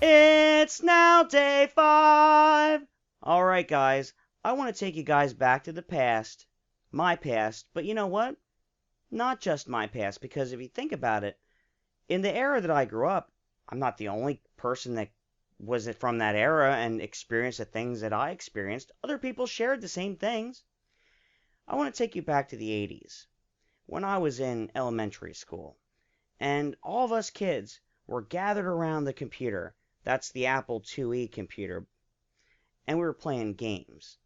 It's now day 5. Alright guys, I want to take you guys back to the past. My past, but you know what? Not just my past, because if you think about it, in the era that I grew up, I'm not the only person that was from that era and experienced the things that I experienced. Other people shared the same things. I want to take you back to the 80s, when I was in elementary school, and all of us kids were gathered around the computer. That's the Apple IIe computer, and we were playing games.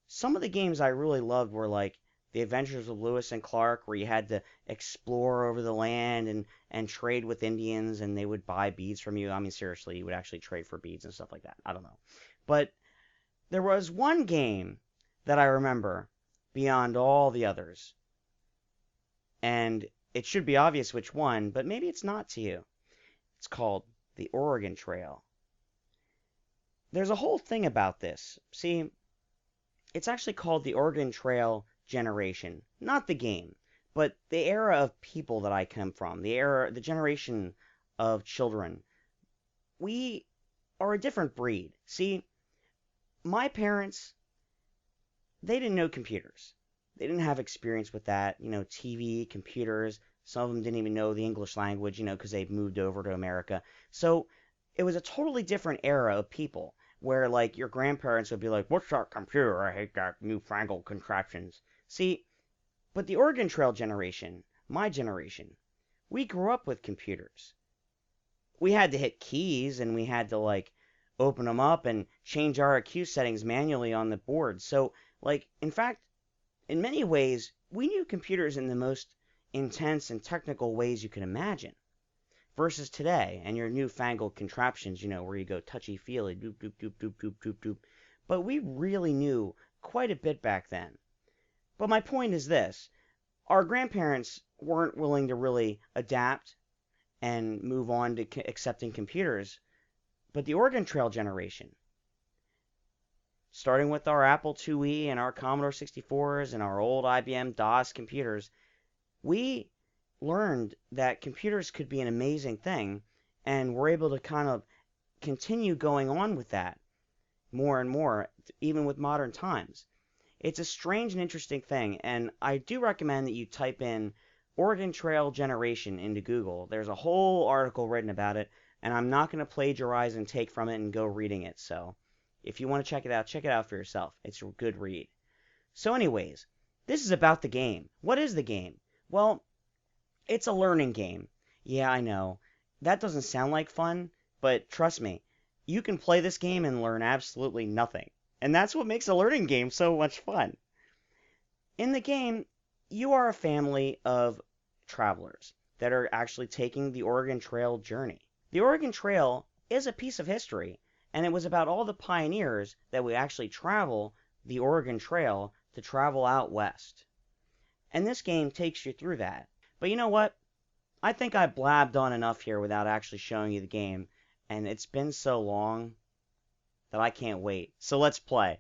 Some of the games I really loved were like The Adventures of Lewis and Clark, where you had to explore over the land and trade with Indians, and they would buy beads from you. I mean, seriously, you would actually trade for beads and stuff like that. I don't know. But there was one game that I remember beyond all the others, and it should be obvious which one, but maybe it's not to you. It's called the Oregon Trail. There's a whole thing about this. See, it's actually called the Oregon Trail generation. Not the game, but the era of people that I come from. The generation of children. We are a different breed. See, my parents, they didn't know computers. They didn't have experience with that. TV, computers. Some of them didn't even know the English language, because they moved over to America. So it was a totally different era of people where, like, your grandparents would be like, "What's that computer? I hate that newfangled contraptions." See, but the Oregon Trail generation, my generation, we grew up with computers. We had to hit keys, and we had to, like, open them up and change our IQ settings manually on the board. So, like, in fact, in many ways, we knew computers in the most intense and technical ways you can imagine, versus today and your newfangled contraptions, where you go touchy-feely, doop, doop, doop, doop, doop, doop, doop. But we really knew quite a bit back then. But my point is this. Our grandparents weren't willing to really adapt and move on to accepting computers. But the Oregon Trail generation, starting with our Apple IIe and our Commodore 64s and our old IBM DOS computers, we learned that computers could be an amazing thing, and we're able to kind of continue going on with that more and more, even with modern times. It's a strange and interesting thing, and I do recommend that you type in Oregon Trail generation into Google. There's a whole article written about it, and I'm not going to plagiarize and take from it and go reading it, so if you want to check it out for yourself. It's a good read. So anyways, this is about the game. What is the game? Well, it's a learning game. Yeah, I know. That doesn't sound like fun, but trust me, you can play this game and learn absolutely nothing. And that's what makes a learning game so much fun. In the game, you are a family of travelers that are actually taking the Oregon Trail journey. The Oregon Trail is a piece of history, and it was about all the pioneers that would actually travel the Oregon Trail to travel out west. And this game takes you through that. But you know what? I think I blabbed on enough here without actually showing you the game, and it's been so long that I can't wait. So let's play.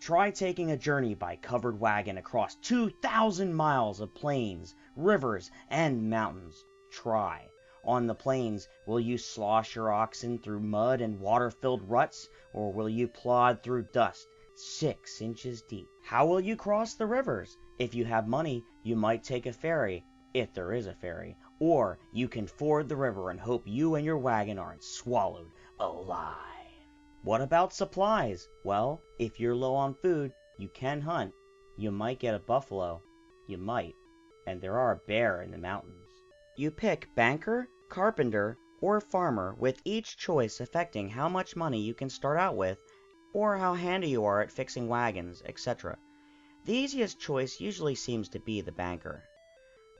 Try taking a journey by covered wagon across 2,000 miles of plains, rivers, and mountains. Try. On the plains, will you slosh your oxen through mud and water-filled ruts, or will you plod through dust 6 inches deep? How will you cross the rivers? If you have money, you might take a ferry, if there is a ferry, or you can ford the river and hope you and your wagon aren't swallowed alive. What about supplies? Well, if you're low on food, you can hunt. You might get a buffalo. You might. And there are a bear in the mountains. You pick banker, carpenter, or farmer, with each choice affecting how much money you can start out with, or how handy you are at fixing wagons, etc. The easiest choice usually seems to be the banker.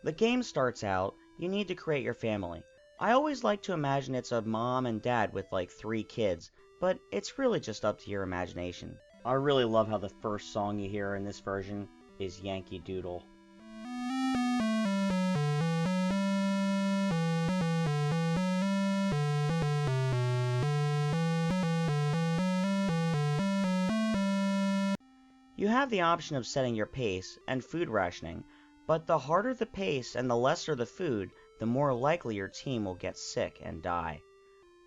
The game starts out, you need to create your family. I always like to imagine it's a mom and dad with like 3 kids, but it's really just up to your imagination. I really love how the first song you hear in this version is Yankee Doodle. You have the option of setting your pace and food rationing, But the harder the pace and the lesser the food, the more likely your team will get sick and die.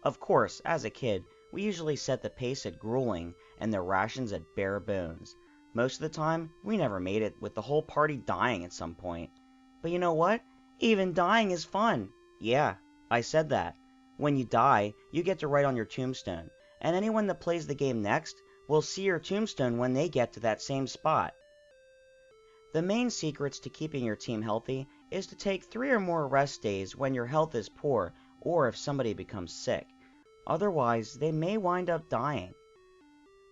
Of course, as a kid, we usually set the pace at grueling and the rations at bare bones. Most of the time, we never made it, with the whole party dying at some point. But you know what? Even dying is fun. Yeah, I said that. When you die, you get to write on your tombstone, and anyone that plays the game next will see your tombstone when they get to that same spot. The main secrets to keeping your team healthy is to take 3 or more rest days when your health is poor or if somebody becomes sick. Otherwise, they may wind up dying.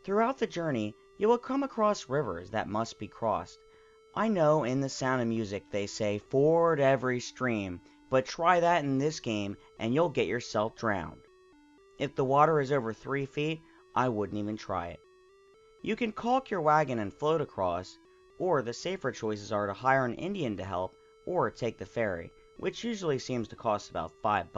Throughout the journey, you will come across rivers that must be crossed. I know in The Sound of Music they say ford every stream, but try that in this game and you'll get yourself drowned. If the water is over 3 feet, I wouldn't even try it. You can caulk your wagon and float across, or the safer choices are to hire an Indian to help or take the ferry, which usually seems to cost about $5.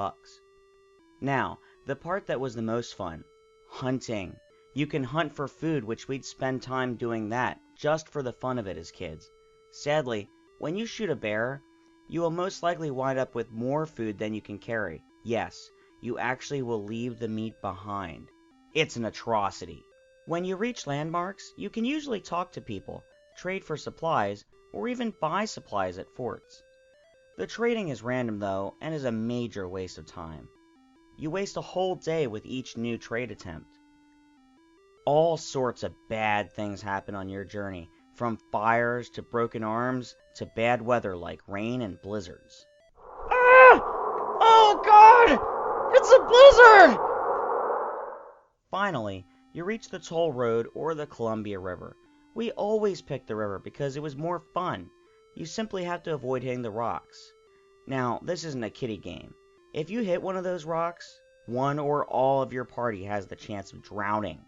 Now, the part that was the most fun, hunting. You can hunt for food, which we'd spend time doing that just for the fun of it as kids. Sadly, when you shoot a bear, you will most likely wind up with more food than you can carry. Yes, you actually will leave the meat behind. It's an atrocity. When you reach landmarks, you can usually talk to people, trade for supplies, or even buy supplies at forts. The trading is random though, and is a major waste of time. You waste a whole day with each new trade attempt. All sorts of bad things happen on your journey, from fires to broken arms to bad weather like rain and blizzards. Ah! Oh God! It's a blizzard! Finally, you reach the toll road or the Columbia River. We always picked the river because it was more fun. You simply have to avoid hitting the rocks. Now, this isn't a kiddie game. If you hit one of those rocks, one or all of your party has the chance of drowning.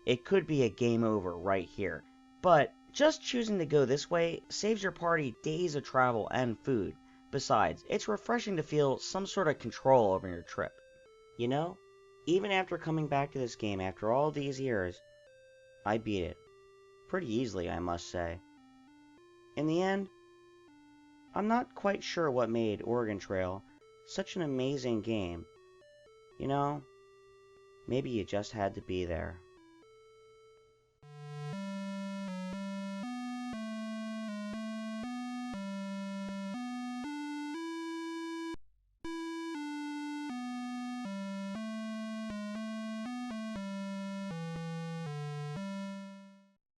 It could be a game over right here. But just choosing to go this way saves your party days of travel and food. Besides, it's refreshing to feel some sort of control over your trip. You know, even after coming back to this game after all these years, I beat it. Pretty easily, I must say. In the end, I'm not quite sure what made Oregon Trail such an amazing game. You know, maybe you just had to be there.